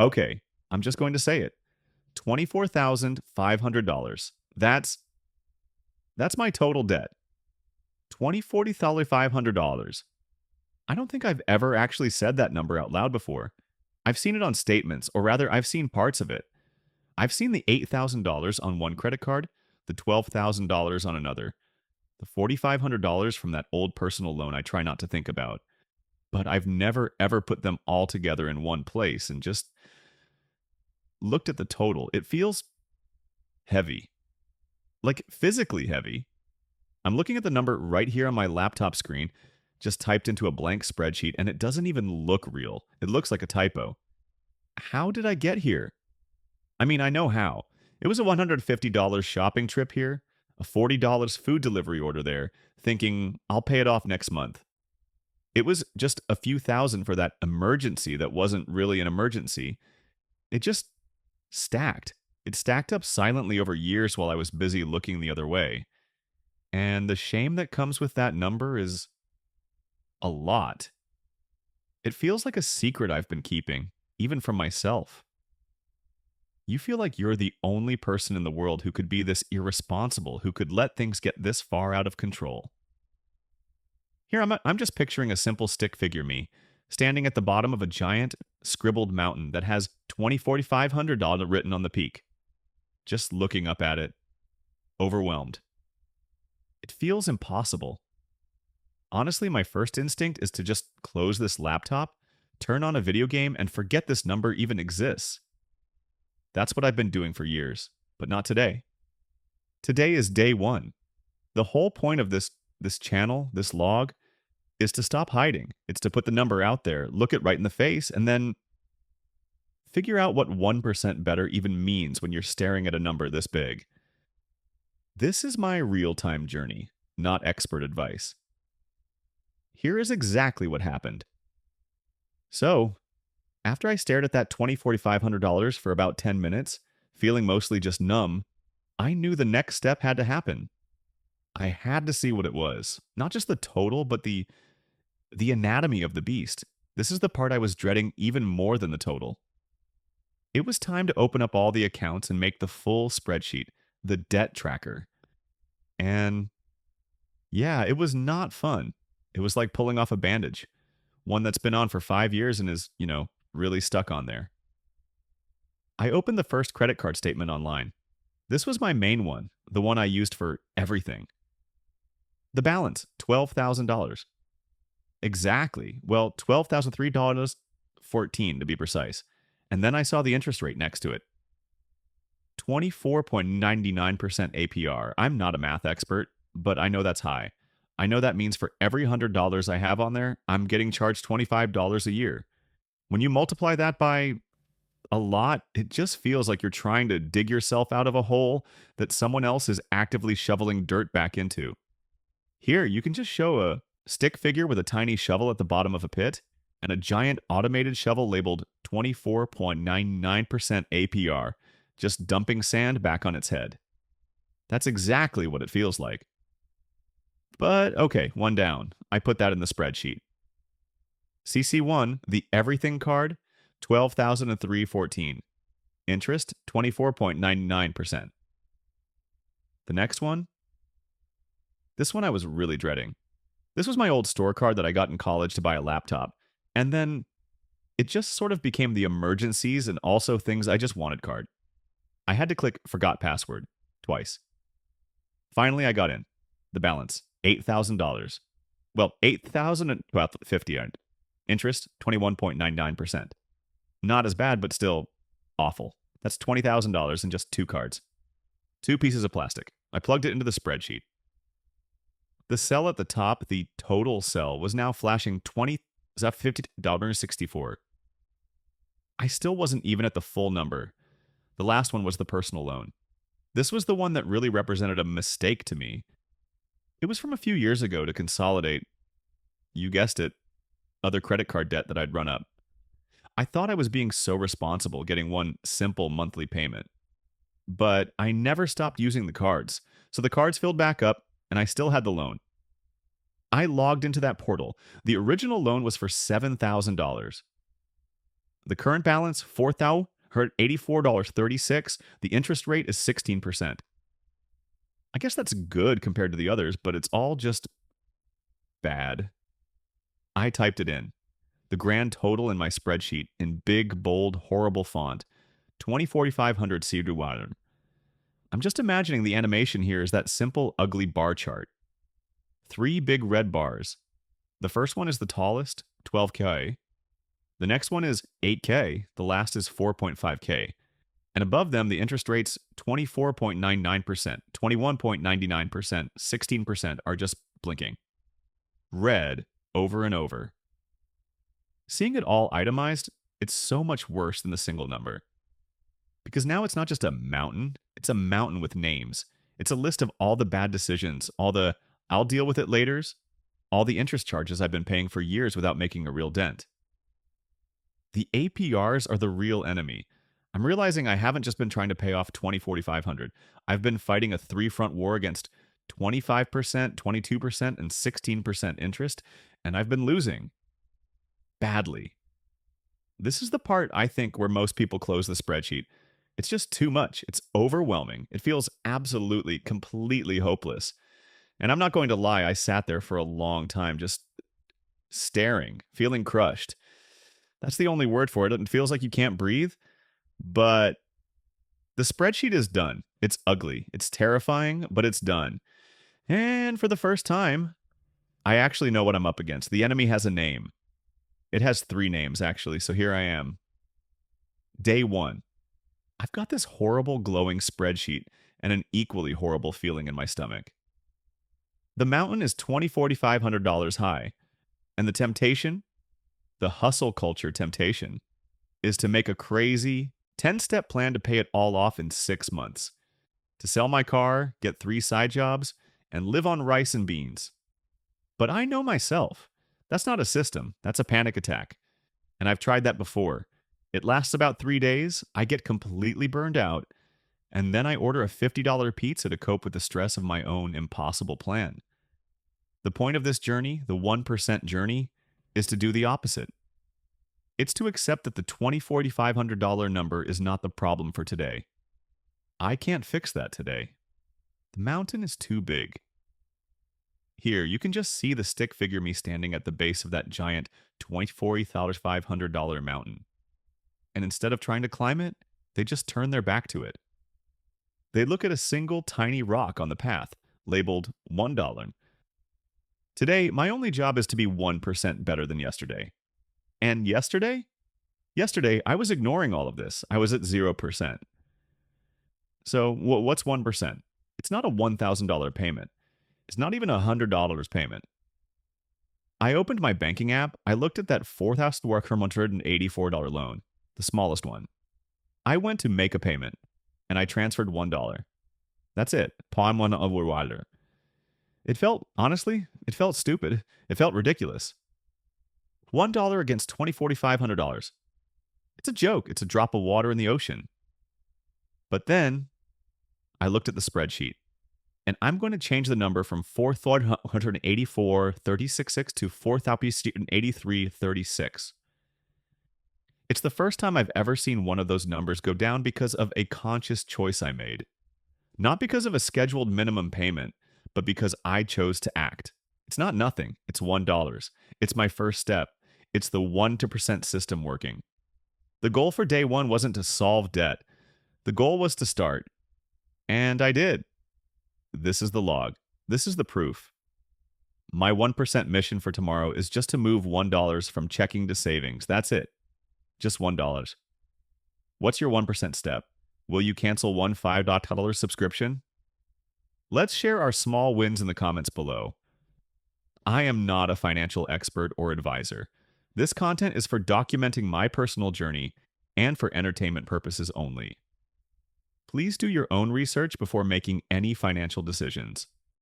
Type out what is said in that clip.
Okay, I'm just going to say it. $24,500. That's my total debt. $24,500. I don't think I've ever actually said that number out loud before. I've seen it on statements, or rather, I've seen parts of it. I've seen the $8,000 on one credit card, the $12,000 on another, the $4,500 from that old personal loan I try not to think about. But I've never ever put them all together in one place and just looked at the total. It feels heavy, like physically heavy. I'm looking at the number right here on my laptop screen, just typed into a blank spreadsheet, and it doesn't even look real. It looks like a typo. How did I get here? I mean, I know how. It was a $150 shopping trip here, a $40 food delivery order there, thinking I'll pay it off next month. It was just a few thousand for that emergency that wasn't really an emergency. It just stacked. It stacked up silently over years while I was busy looking the other way. And the shame that comes with that number is a lot. It feels like a secret I've been keeping, even from myself. You feel like you're the only person in the world who could be this irresponsible, who could let things get this far out of control. Here, I'm just picturing a simple stick figure me, standing at the bottom of a giant, scribbled mountain that has $20,400 written on the peak. Just looking up at it, overwhelmed. It feels impossible. Honestly, my first instinct is to just close this laptop, turn on a video game, and forget this number even exists. That's what I've been doing for years, but not today. Today is day one. The whole point of this channel, this log, is to stop hiding. It's to put the number out there, look it right in the face, and then figure out what 1% better even means when you're staring at a number this big. This is my real-time journey, not expert advice. Here is exactly what happened. So, after I stared at that $20,500 for about 10 minutes, feeling mostly just numb, I knew the next step had to happen. I had to see what it was. Not just the total, but the anatomy of the beast. This is the part I was dreading even more than the total. It was time to open up all the accounts and make the full spreadsheet, the debt tracker. And yeah, it was not fun. It was like pulling off a bandage, one that's been on for 5 years and is, really stuck on there. I opened the first credit card statement online. This was my main one, the one I used for everything. The balance, $12,000. Exactly. Well, $12,003.14 to be precise. And then I saw the interest rate next to it. 24.99% APR. I'm not a math expert, but I know that's high. I know that means for every $100 I have on there, I'm getting charged $25 a year. When you multiply that by a lot, it just feels like you're trying to dig yourself out of a hole that someone else is actively shoveling dirt back into. Here, you can just show a stick figure with a tiny shovel at the bottom of a pit and a giant automated shovel labeled 24.99% APR, just dumping sand back on its head. That's exactly what it feels like. But okay, one down. I put that in the spreadsheet. CC1, the everything card, $12,003.14. Interest, 24.99%. The next one? This one I was really dreading. This was my old store card that I got in college to buy a laptop. And then it just sort of became the emergencies and also things I just wanted card. I had to click forgot password twice. Finally, I got in. The balance, $8,000. Well, $8,050. Interest, 21.99%. Not as bad, but still awful. That's $20,000 in just two cards. Two pieces of plastic. I plugged it into the spreadsheet. The cell at the top, the total cell, was now flashing $50.64. I still wasn't even at the full number. The last one was the personal loan. This was the one that really represented a mistake to me. It was from a few years ago to consolidate, you guessed it, other credit card debt that I'd run up. I thought I was being so responsible getting one simple monthly payment. But I never stopped using the cards, so the cards filled back up, and I still had the loan. I logged into that portal. The original loan was for $7,000. The current balance, 4,084.36. The interest rate is 16%. I guess that's good compared to the others, but it's all just bad. I typed it in. The grand total in my spreadsheet in big, bold, horrible font, 20,4,500 Siduwaran. I'm just imagining the animation here is that simple, ugly bar chart. Three big red bars. The first one is the tallest, 12K. The next one is 8K. The last is 4.5K. And above them, the interest rates 24.99%, 21.99%, 16% are just blinking. Red over and over. Seeing it all itemized, it's so much worse than the single number. Because now it's not just a mountain, it's a mountain with names. It's a list of all the bad decisions, all the I'll deal with it laters, all the interest charges I've been paying for years without making a real dent. The APRs are the real enemy. I'm realizing I haven't just been trying to pay off 20,4,500. I've been fighting a three-front war against 25%, 22%, and 16% interest, and I've been losing. Badly. This is the part, I think, where most people close the spreadsheet. It's just too much. It's overwhelming. It feels absolutely, completely hopeless. And I'm not going to lie, I sat there for a long time just staring, feeling crushed. That's the only word for it. It feels like you can't breathe. But the spreadsheet is done. It's ugly. It's terrifying, but it's done. And for the first time, I actually know what I'm up against. The enemy has a name. It has 3 names, actually, so here I am. Day 1. I've got this horrible glowing spreadsheet and an equally horrible feeling in my stomach. The mountain is $20,4,500 high, and the temptation, the hustle culture temptation, is to make a crazy 10-step plan to pay it all off in 6 months. To sell my car, get 3 side jobs, and live on rice and beans. But I know myself. That's not a system. That's a panic attack. And I've tried that before. It lasts about 3 days, I get completely burned out, and then I order a $50 pizza to cope with the stress of my own impossible plan. The point of this journey, the 1% journey, is to do the opposite. It's to accept that the $20,4,500 number is not the problem for today. I can't fix that today. The mountain is too big. Here, you can just see the stick figure me standing at the base of that giant $24,500 mountain. And instead of trying to climb it, they just turn their back to it. They look at a single tiny rock on the path, labeled $1. Today, my only job is to be 1% better than yesterday. And yesterday? Yesterday, I was ignoring all of this. I was at 0%. So, what's 1%? It's not a $1,000 payment. It's not even a $100 payment. I opened my banking app. I looked at that $4,184 loan, the smallest one. I went to make a payment, and I transferred $1. That's it. Pawn one over. Honestly, it felt stupid. It felt ridiculous. $1 against $20,4,500. It's a joke. It's a drop of water in the ocean. But then I looked at the spreadsheet, and I'm going to change the number from 4,184.36 to 4,083.36. It's the first time I've ever seen one of those numbers go down because of a conscious choice I made. Not because of a scheduled minimum payment, but because I chose to act. It's not nothing. It's $1. It's my first step. It's the 1% system working. The goal for day 1 wasn't to solve debt. The goal was to start. And I did. This is the log. This is the proof. My 1% mission for tomorrow is just to move $1 from checking to savings. That's it. Just $1. What's your 1% step? Will you cancel one $5 subscription? Let's share our small wins in the comments below. I am not a financial expert or advisor. This content is for documenting my personal journey and for entertainment purposes only. Please do your own research before making any financial decisions.